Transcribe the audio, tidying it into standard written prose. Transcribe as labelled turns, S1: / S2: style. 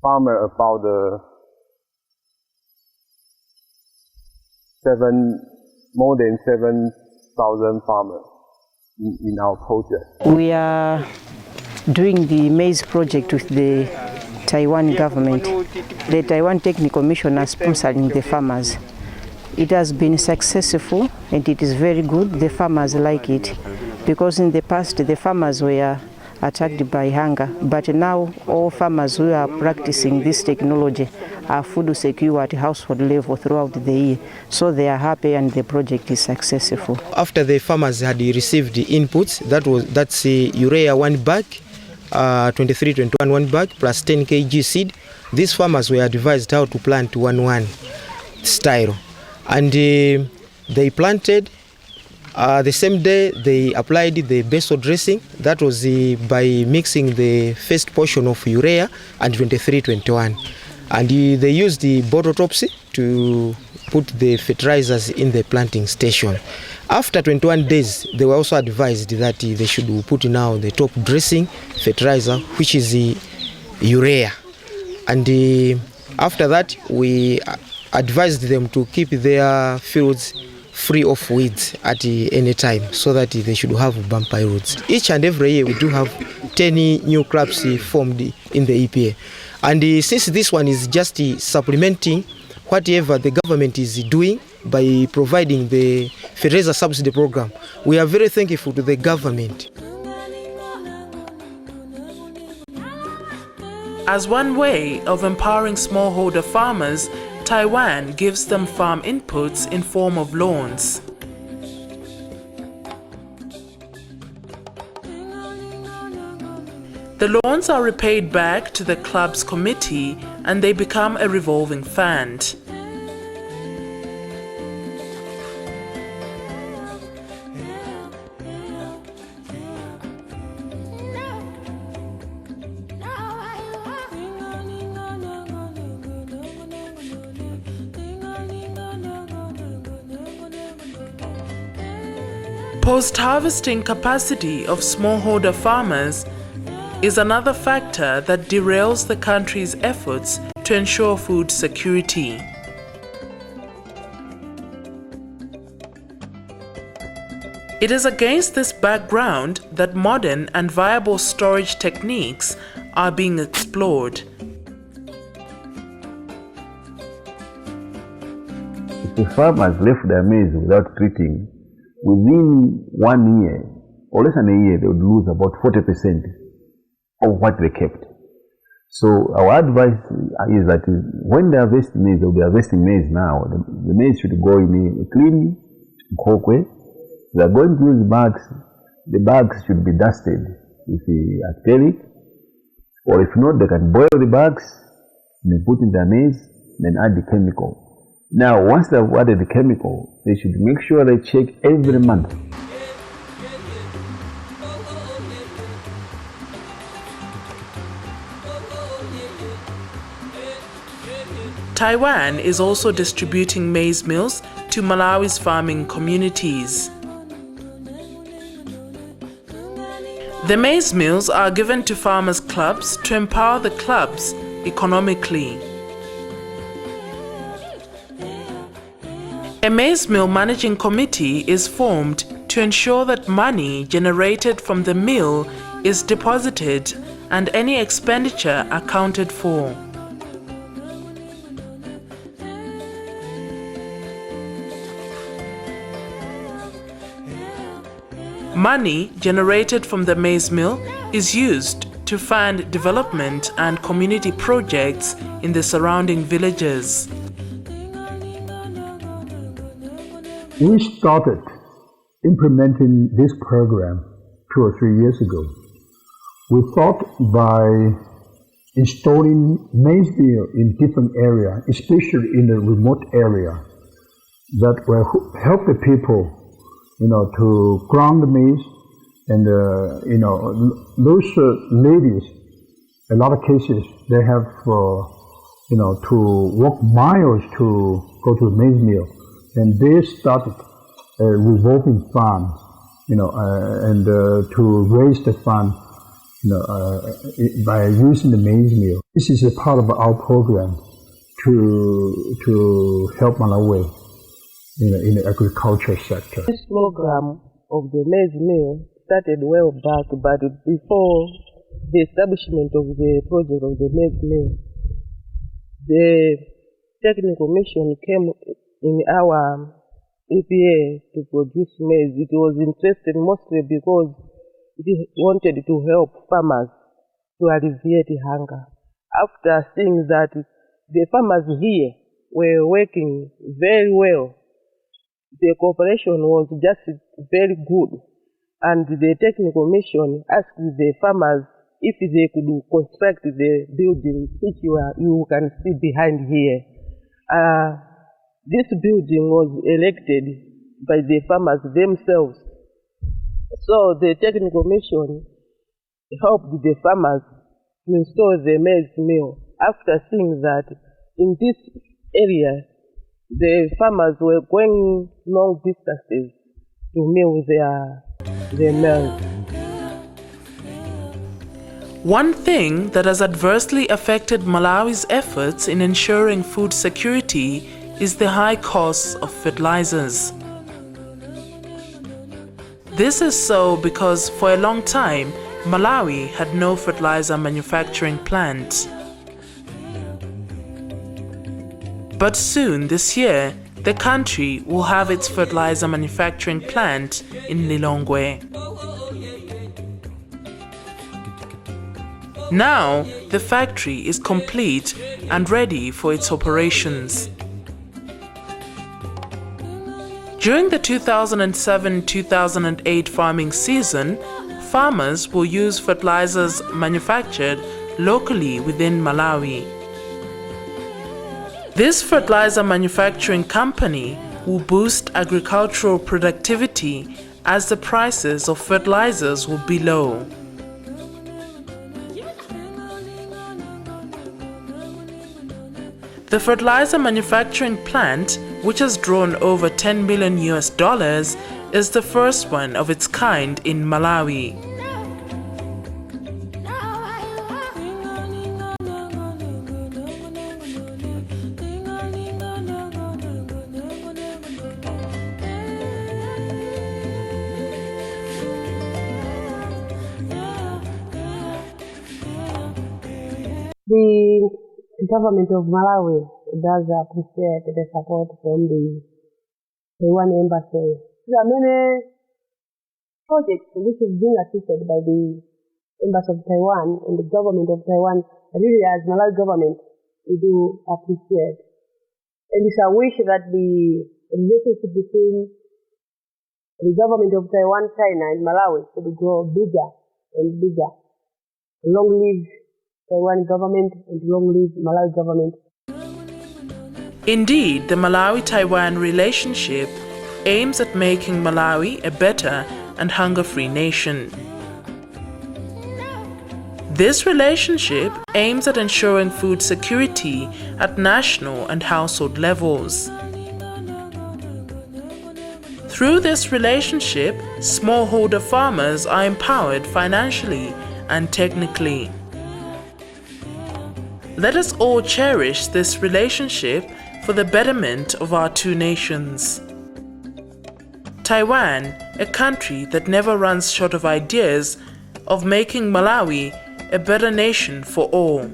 S1: farmer about more than 7,000 farmers in our project.
S2: We are doing the maize project with the Taiwan government. The Taiwan Technical Mission are sponsoring the farmers. It has been successful and it is very good. The farmers like it because in the past the farmers were attacked by hunger, but now all farmers who are practicing this technology are food secure at household level throughout the year, so they are happy and the project is successful.
S3: After the farmers had received the inputs, that's urea 1 bag, 23-21 1 bag plus 10 kg seed, these farmers were advised how to plant 1-1 style, and they planted. The same day they applied the basal dressing. That was by mixing the first portion of urea and 23-21, and they used the bottle tops to put the fertilizers in the planting station. After 21 days, they were also advised that they should put now the top dressing fertilizer, which is the urea, and after that we advised them to keep their fields free of weeds at any time so that they should have bumper roots. Each and every year we do have 10 new crops formed in the EPA. And since this one is just supplementing whatever the government is doing by providing the fertilizer subsidy program, we are very thankful to the government.
S4: As one way of empowering smallholder farmers, Taiwan gives them farm inputs in form of loans. The loans are repaid back to the club's committee and they become a revolving fund. Post-harvesting capacity of smallholder farmers is another factor that derails the country's efforts to ensure food security. It is against this background that modern and viable storage techniques are being explored.
S5: If the farmers left their maize without treating, within 1 year, or less than a year, they would lose about 40% of what they kept. So our advice is that when they harvest maize, they'll be harvesting maize now. The maize should go in a clean kokwe. If they are going to use bags, the bags should be dusted with the acrylic, or if not, they can boil the bags, then put in their maize, then add the chemical. Now, once they've added the chemical, they should make sure they check every month.
S4: Taiwan is also distributing maize meals to Malawi's farming communities. The maize meals are given to farmers' clubs to empower the clubs economically. A maize mill managing committee is formed to ensure that money generated from the mill is deposited and any expenditure accounted for. Money generated from the maize mill is used to fund development and community projects in the surrounding villages.
S6: We started implementing this program 2 or 3 years ago. We thought by installing maize mill in different areas, especially in the remote area, that will help the people, to ground the maize, and those ladies, a lot of cases they have, to walk miles to go to the maize mill. And they started a revolving fund, and to raise the fund, by using the maize meal. This is a part of our program to help Malawi in the agriculture sector.
S7: This program of the maize meal started well back, but before the establishment of the project of the maize meal, the technical mission came in our EPA to produce maize. It was interested mostly because it wanted to help farmers to alleviate hunger. After seeing that the farmers here were working very well, the cooperation was just very good, and the technical mission asked the farmers if they could construct the building which you can see behind here. This building was erected by the farmers themselves. So the technical mission helped the farmers to install the maize mill. After seeing that in this area, the farmers were going long distances to mill their mills.
S4: One thing that has adversely affected Malawi's efforts in ensuring food security is the high costs of fertilizers. This is so because for a long time, Malawi had no fertilizer manufacturing plant. But soon this year, the country will have its fertilizer manufacturing plant in Lilongwe. Now, the factory is complete and ready for its operations. During the 2007-2008 farming season, farmers will use fertilizers manufactured locally within Malawi. This fertilizer manufacturing company will boost agricultural productivity as the prices of fertilizers will be low. The fertilizer manufacturing plant, which has drawn over $10 million, is the first one of its kind in Malawi.
S7: The government of Malawi does appreciate the support from the Taiwan embassy. There are many projects which is being assisted by the embassy of Taiwan and the government of Taiwan. Really, as Malawi government, we do appreciate. And it's a wish that the relationship between the government of Taiwan, China, and Malawi should grow bigger and bigger. Long live Taiwan government and long live Malawi government.
S4: Indeed, the Malawi-Taiwan relationship aims at making Malawi a better and hunger-free nation. This relationship aims at ensuring food security at national and household levels. Through this relationship, smallholder farmers are empowered financially and technically. Let us all cherish this relationship for the betterment of our two nations. Taiwan, a country that never runs short of ideas of making Malawi a better nation for all.